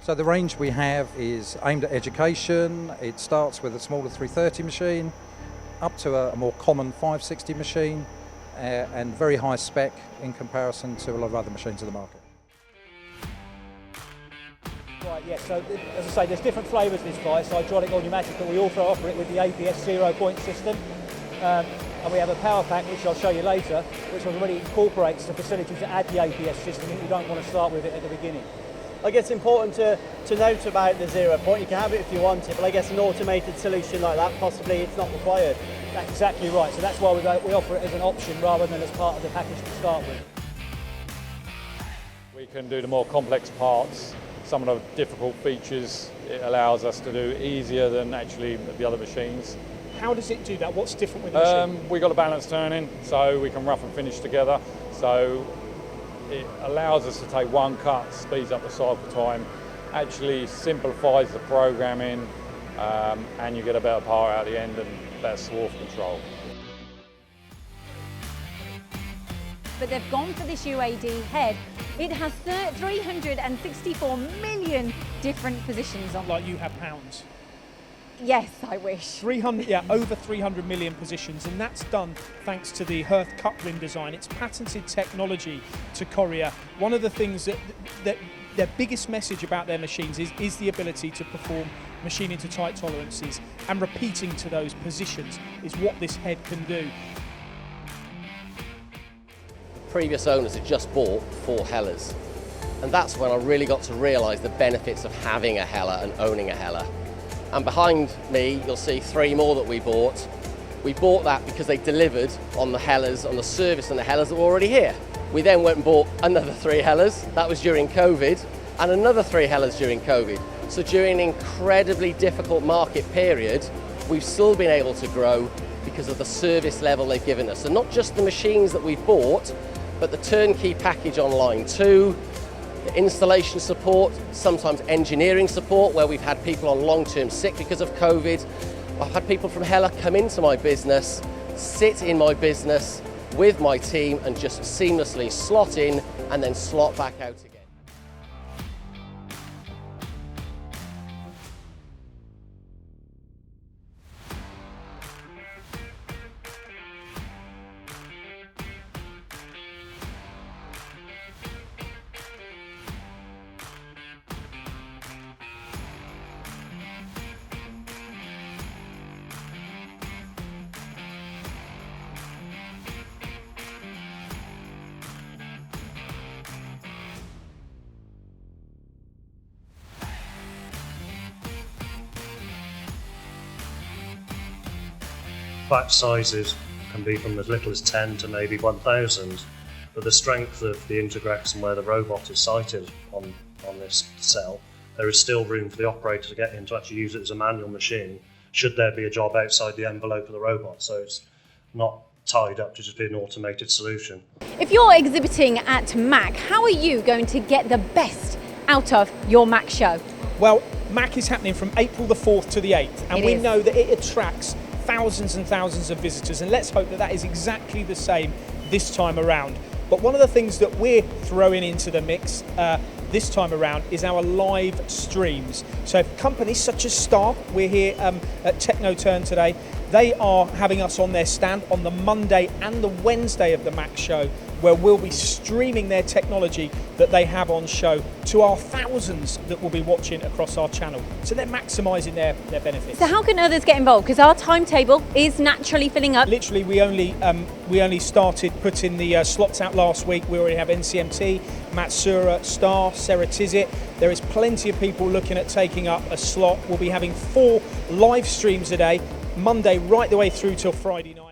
So the range we have is aimed at education. It starts with a smaller 330 machine, up to a more common 560 machine, and very high spec in comparison to a lot of other machines in the market. Right, yeah, so as I say, there's different flavours of this device, hydraulic or pneumatic, but we also offer it with the APS 0-point system. And we have a power pack, which I'll show you later, which already incorporates the facility to add the APS system if you don't want to start with it at the beginning. I guess it's important to note about the 0-point. You can have it if you want it, but I guess an automated solution like that, possibly it's not required. That's exactly right, so that's why we offer it as an option rather than as part of the package to start with. We can do the more complex parts, some of the difficult features it allows us to do easier than actually the other machines. How does it do that? What's different with the machine? We got a balance turning, so we can rough and finish together. So it allows us to take one cut, speeds up the cycle time, actually simplifies the programming, and you get a better part out the end and better swath control. But they've gone for this UAD head. It has 364 million different positions on. Like you have pounds. Yes, I wish. Over 300 million positions, and that's done thanks to the Hearth coupling design. It's patented technology to Korea. One of the things that their biggest message about their machines is the ability to perform machining to tight tolerances, and repeating to those positions is what this head can do. Previous owners had just bought 4 Hellers, and that's when I really got to realise the benefits of having a Heller and owning a Heller. And behind me you'll see 3 more that we bought. We bought that because they delivered on the Hellers, on the service and the Hellers that were already here. We then went and bought another 3 Hellers, that was during COVID, and another 3 Hellers during COVID. So during an incredibly difficult market period, we've still been able to grow because of the service level they've given us. And not just the machines that we've bought, but the turnkey package on line 2, the installation support, sometimes engineering support where we've had people on long-term sick because of COVID. I've had people from Heller come into my business, sit in my business with my team and just seamlessly slot in and then slot back out again. Batch sizes can be from as little as 10 to maybe 1,000, but the strength of the Integrax and where the robot is sited on this cell, there is still room for the operator to get in to actually use it as a manual machine should there be a job outside the envelope of the robot, so it's not tied up to just be an automated solution. If you're exhibiting at MAC, how are you going to get the best out of your MAC show? Well, MAC is happening from April the 4th to the 8th, and we know that it attracts thousands and thousands of visitors, and let's hope that that is exactly the same this time around. But one of the things that we're throwing into the mix this time around is our live streams. So companies such as Star, we're here at Technoturn today, they are having us on their stand on the Monday and the Wednesday of the MAC show, where we'll be streaming their technology that they have on show to our thousands that will be watching across our channel. So they're maximising their benefits. So how can others get involved? Because our timetable is naturally filling up. Literally, we only started putting the slots out last week. We already have NCMT, Matsura, Star, Sarah Tizit. There is plenty of people looking at taking up a slot. We'll be having 4 live streams a day, Monday right the way through till Friday night.